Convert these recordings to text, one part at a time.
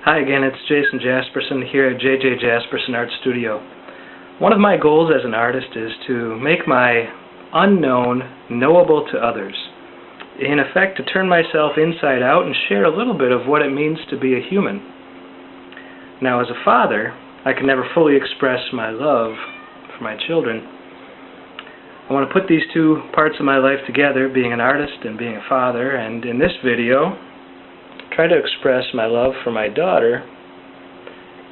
Hi again, it's Jason Jasperson here at JJ Jasperson Art Studio. One of my goals as an artist is to make my unknown knowable to others. In effect, to turn myself inside out and share a little bit of what it means to be a human. Now, as a father, I can never fully express my love for my children. I want to put these two parts of my life together, being an artist and being a father, and in this video, try to express my love for my daughter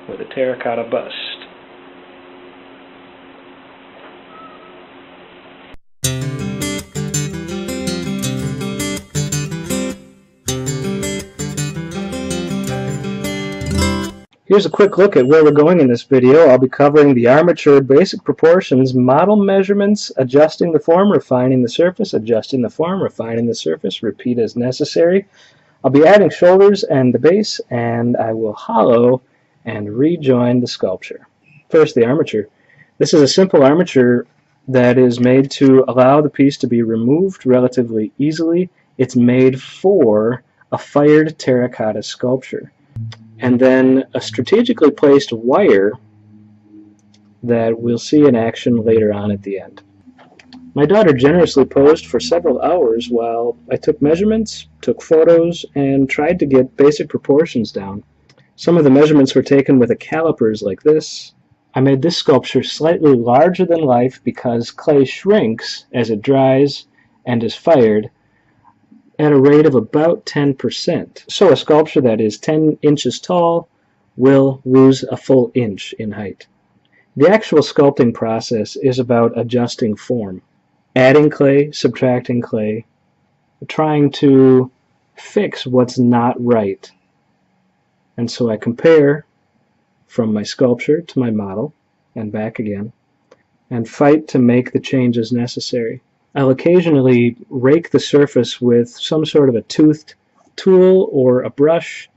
with a terracotta bust. Here's a quick look at where we're going in this video. I'll be covering the armature, basic proportions, model measurements, adjusting the form, refining the surface, adjusting the form, refining the surface, repeat as necessary. I'll be adding shoulders and the base, and I will hollow and rejoin the sculpture. First, the armature. This is a simple armature that is made to allow the piece to be removed relatively easily. It's made for a fired terracotta sculpture. And then a strategically placed wire that we'll see in action later on at the end. My daughter generously posed for several hours while I took measurements, took photos, and tried to get basic proportions down. Some of the measurements were taken with a calipers like this. I made this sculpture slightly larger than life because clay shrinks as it dries and is fired at a rate of about 10%. So a sculpture that is 10 inches tall will lose a full inch in height. The actual sculpting process is about adjusting form. Adding clay, subtracting clay, trying to fix what's not right. And so I compare from my sculpture to my model and back again and fight to make the changes necessary. I'll occasionally rake the surface with some sort of a toothed tool or a brush.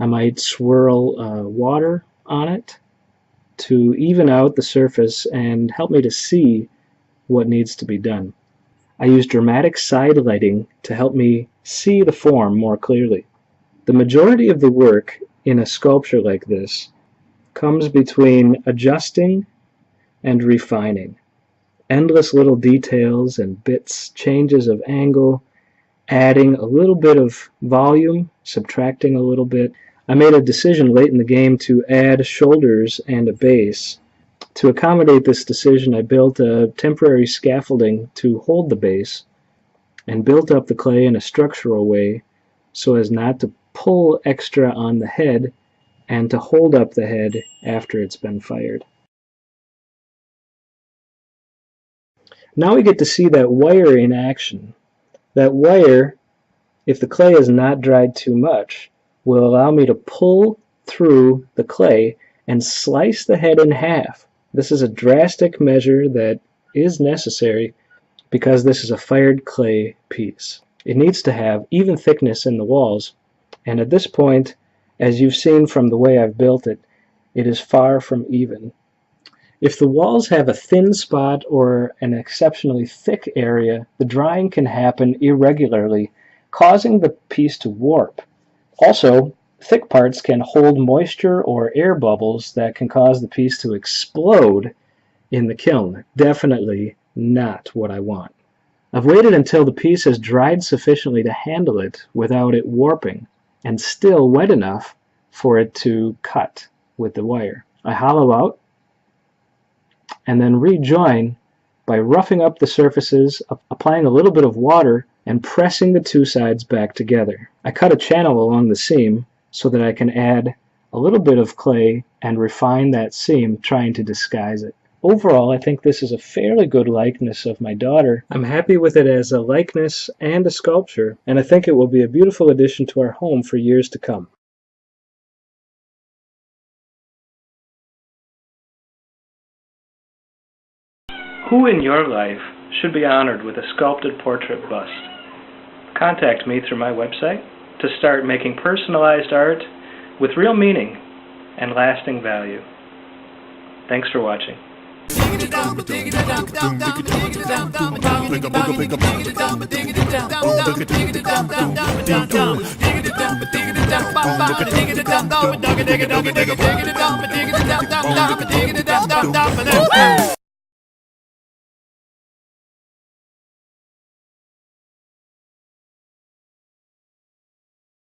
I might swirl water on it to even out the surface and help me to see what needs to be done. I use dramatic side lighting to help me see the form more clearly. The majority of the work in a sculpture like this comes between adjusting and refining. Endless little details and bits, changes of angle, adding a little bit of volume, subtracting a little bit. I made a decision late in the game to add shoulders and a base. To accommodate this decision, I built a temporary scaffolding to hold the base and built up the clay in a structural way so as not to pull extra on the head and to hold up the head after it's been fired. Now we get to see that wire in action. That wire, if the clay is not dried too much, will allow me to pull through the clay and slice the head in half. This is a drastic measure that is necessary because this is a fired clay piece. It needs to have even thickness in the walls, and at this point, as you've seen from the way I've built it, it is far from even. If the walls have a thin spot or an exceptionally thick area, the drying can happen irregularly, causing the piece to warp. Also, thick parts can hold moisture or air bubbles that can cause the piece to explode in the kiln. Definitely not what I want. I've waited until the piece has dried sufficiently to handle it without it warping, and still wet enough for it to cut with the wire. I hollow out and then rejoin by roughing up the surfaces, applying a little bit of water, and pressing the two sides back together. I cut a channel along the seam so that I can add a little bit of clay and refine that seam, trying to disguise it. Overall, I think this is a fairly good likeness of my daughter. I'm happy with it as a likeness and a sculpture, and I think it will be a beautiful addition to our home for years to come. Who in your life should be honored with a sculpted portrait bust? Contact me through my website to start making personalized art with real meaning and lasting value. Thanks for watching. Dig